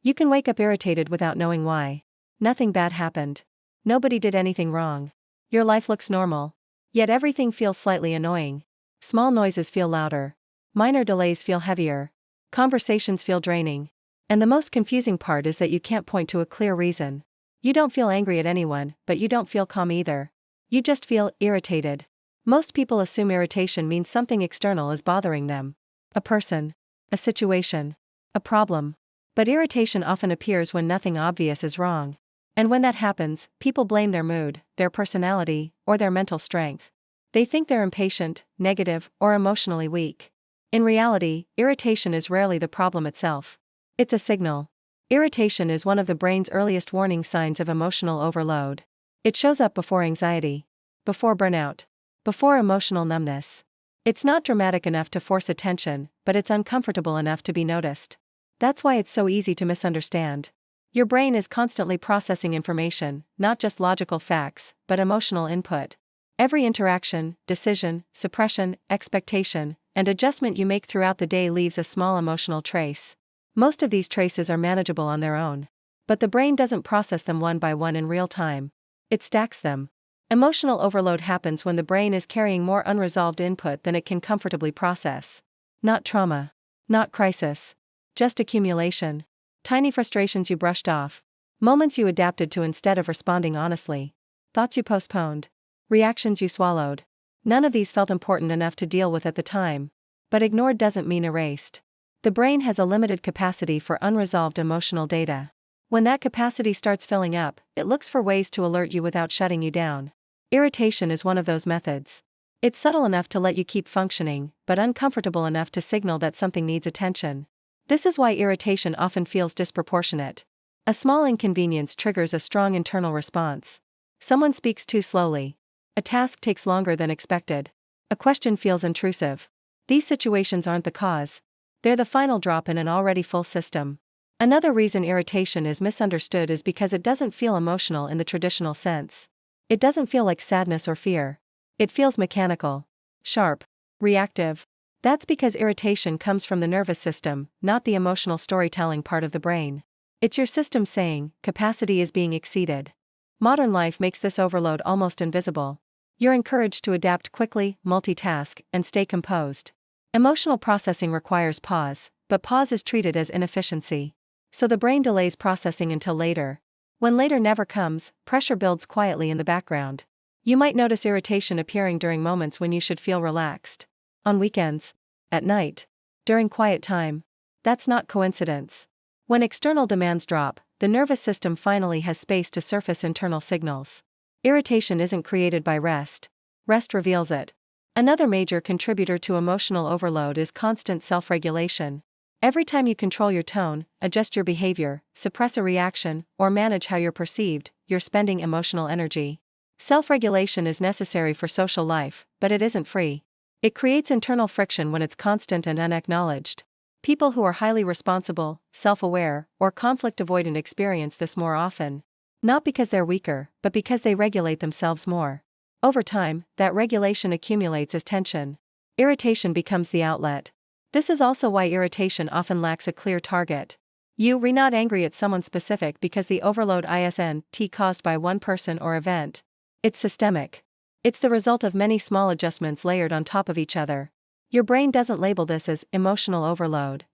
You can wake up irritated without knowing why. Nothing bad happened. Nobody did anything wrong. Your life looks normal. Yet everything feels slightly annoying. Small noises feel louder. Minor delays feel heavier. Conversations feel draining. And the most confusing part is that you can't point to a clear reason. You don't feel angry at anyone, but you don't feel calm either. You just feel irritated. Most people assume irritation means something external is bothering them. A person. A situation. A problem. But irritation often appears when nothing obvious is wrong. And when that happens, people blame their mood, their personality, or their mental strength. They think they're impatient, negative, or emotionally weak. In reality, irritation is rarely the problem itself. It's a signal. Irritation is one of the brain's earliest warning signs of emotional overload. It shows up before anxiety, before burnout, before emotional numbness. It's not dramatic enough to force attention, but it's uncomfortable enough to be noticed. That's why it's so easy to misunderstand. Your brain is constantly processing information, not just logical facts, but emotional input. Every interaction, decision, suppression, expectation, and adjustment you make throughout the day leaves a small emotional trace. Most of these traces are manageable on their own. But the brain doesn't process them one by one in real time. It stacks them. Emotional overload happens when the brain is carrying more unresolved input than it can comfortably process. Not trauma. Not crisis. Just accumulation. Tiny frustrations you brushed off. Moments you adapted to instead of responding honestly. Thoughts you postponed. Reactions you swallowed. None of these felt important enough to deal with at the time. But ignored doesn't mean erased. The brain has a limited capacity for unresolved emotional data. When that capacity starts filling up, it looks for ways to alert you without shutting you down. Irritation is one of those methods. It's subtle enough to let you keep functioning, but uncomfortable enough to signal that something needs attention. This is why irritation often feels disproportionate. A small inconvenience triggers a strong internal response. Someone speaks too slowly. A task takes longer than expected. A question feels intrusive. These situations aren't the cause. They're the final drop in an already full system. Another reason irritation is misunderstood is because it doesn't feel emotional in the traditional sense. It doesn't feel like sadness or fear. It feels mechanical, sharp, reactive. That's because irritation comes from the nervous system, not the emotional storytelling part of the brain. It's your system saying, capacity is being exceeded. Modern life makes this overload almost invisible. You're encouraged to adapt quickly, multitask, and stay composed. Emotional processing requires pause, but pause is treated as inefficiency. So the brain delays processing until later. When later never comes, pressure builds quietly in the background. You might notice irritation appearing during moments when you should feel relaxed. On weekends. At night. During quiet time. That's not coincidence. When external demands drop, the nervous system finally has space to surface internal signals. Irritation isn't created by rest. Rest reveals it. Another major contributor to emotional overload is constant self-regulation. Every time you control your tone, adjust your behavior, suppress a reaction, or manage how you're perceived, you're spending emotional energy. Self-regulation is necessary for social life, but it isn't free. It creates internal friction when it's constant and unacknowledged. People who are highly responsible, self-aware, or conflict-avoidant experience this more often. Not because they're weaker, but because they regulate themselves more. Over time, that regulation accumulates as tension. Irritation becomes the outlet. This is also why irritation often lacks a clear target. You're not angry at someone specific because the overload isn't caused by one person or event. It's systemic. It's the result of many small adjustments layered on top of each other. Your brain doesn't label this as emotional overload.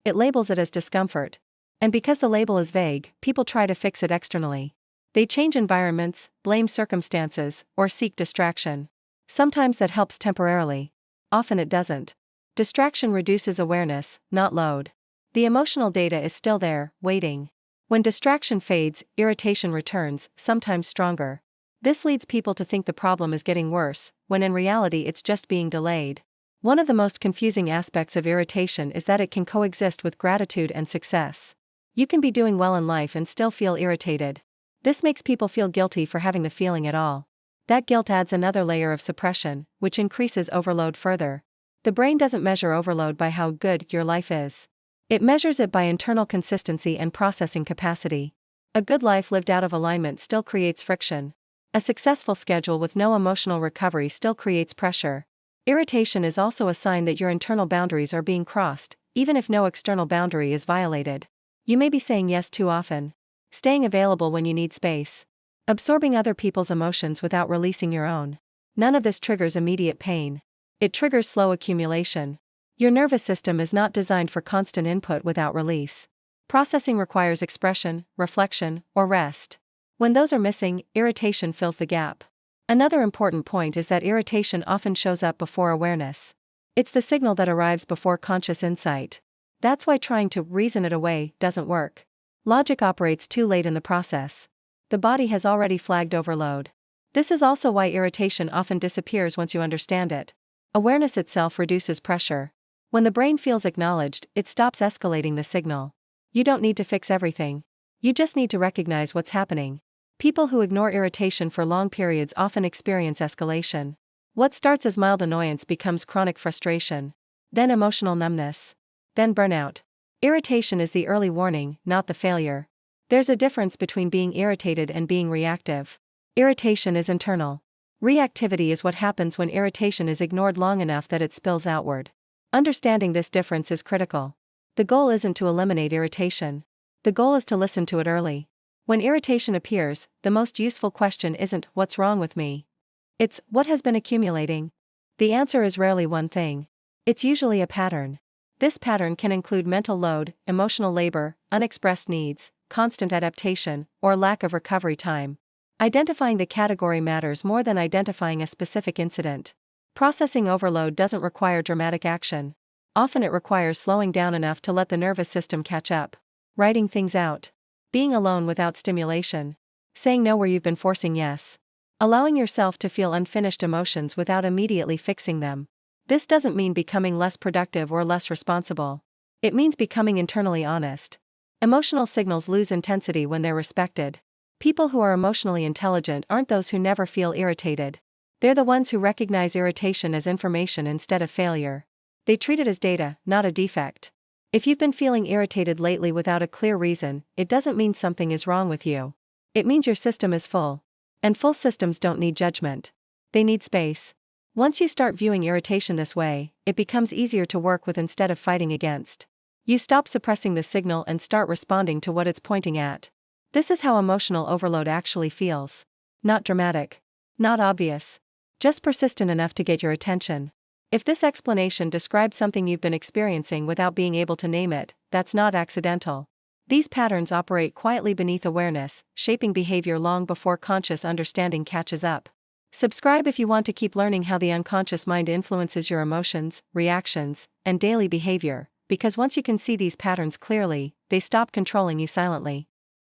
It labels it as discomfort. And because the label is vague, people try to fix it externally. They change environments, blame circumstances, or seek distraction. Sometimes that helps temporarily. Often it doesn't. Distraction reduces awareness, not load. The emotional data is still there, waiting. When distraction fades, irritation returns, sometimes stronger. This leads people to think the problem is getting worse, when in reality it's just being delayed. One of the most confusing aspects of irritation is that it can coexist with gratitude and success. You can be doing well in life and still feel irritated. This makes people feel guilty for having the feeling at all. That guilt adds another layer of suppression, which increases overload further. The brain doesn't measure overload by how good your life is. It measures it by internal consistency and processing capacity. A good life lived out of alignment still creates friction. A successful schedule with no emotional recovery still creates pressure. Irritation is also a sign that your internal boundaries are being crossed, even if no external boundary is violated. You may be saying yes too often, staying available when you need space, absorbing other people's emotions without releasing your own. None of this triggers immediate pain. It triggers slow accumulation. Your nervous system is not designed for constant input without release. Processing requires expression, reflection, or rest. When those are missing, irritation fills the gap. Another important point is that irritation often shows up before awareness. It's the signal that arrives before conscious insight. That's why trying to reason it away doesn't work. Logic operates too late in the process. The body has already flagged overload. This is also why irritation often disappears once you understand it. Awareness itself reduces pressure. When the brain feels acknowledged, it stops escalating the signal. You don't need to fix everything. You just need to recognize what's happening. People who ignore irritation for long periods often experience escalation. What starts as mild annoyance becomes chronic frustration, then emotional numbness, then burnout. Irritation is the early warning, not the failure. There's a difference between being irritated and being reactive. Irritation is internal. Reactivity is what happens when irritation is ignored long enough that it spills outward. Understanding this difference is critical. The goal isn't to eliminate irritation. The goal is to listen to it early. When irritation appears, the most useful question isn't, "What's wrong with me?" It's, "What has been accumulating?" The answer is rarely one thing. It's usually a pattern. This pattern can include mental load, emotional labor, unexpressed needs, constant adaptation, or lack of recovery time. Identifying the category matters more than identifying a specific incident. Processing overload doesn't require dramatic action. Often it requires slowing down enough to let the nervous system catch up. Writing things out. Being alone without stimulation. Saying no where you've been forcing yes. Allowing yourself to feel unfinished emotions without immediately fixing them. This doesn't mean becoming less productive or less responsible. It means becoming internally honest. Emotional signals lose intensity when they're respected. People who are emotionally intelligent aren't those who never feel irritated. They're the ones who recognize irritation as information instead of failure. They treat it as data, not a defect. If you've been feeling irritated lately without a clear reason, it doesn't mean something is wrong with you. It means your system is full. And full systems don't need judgment. They need space. Once you start viewing irritation this way, it becomes easier to work with instead of fighting against. You stop suppressing the signal and start responding to what it's pointing at. This is how emotional overload actually feels. Not dramatic. Not obvious. Just persistent enough to get your attention. If this explanation describes something you've been experiencing without being able to name it, that's not accidental. These patterns operate quietly beneath awareness, shaping behavior long before conscious understanding catches up. Subscribe if you want to keep learning how the unconscious mind influences your emotions, reactions, and daily behavior, because once you can see these patterns clearly, they stop controlling you silently.